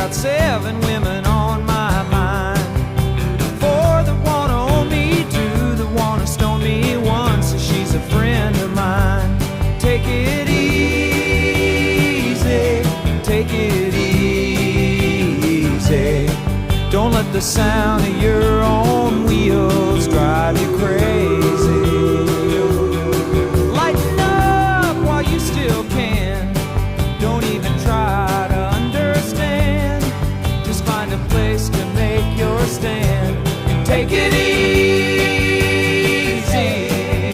got 7 women on my mind. 4 that wanna own me, 2 that wanna stone me, 1 says she's a friend of mine. Take it easy, take it easy. Don't let the sound of your own wheels drive you crazy.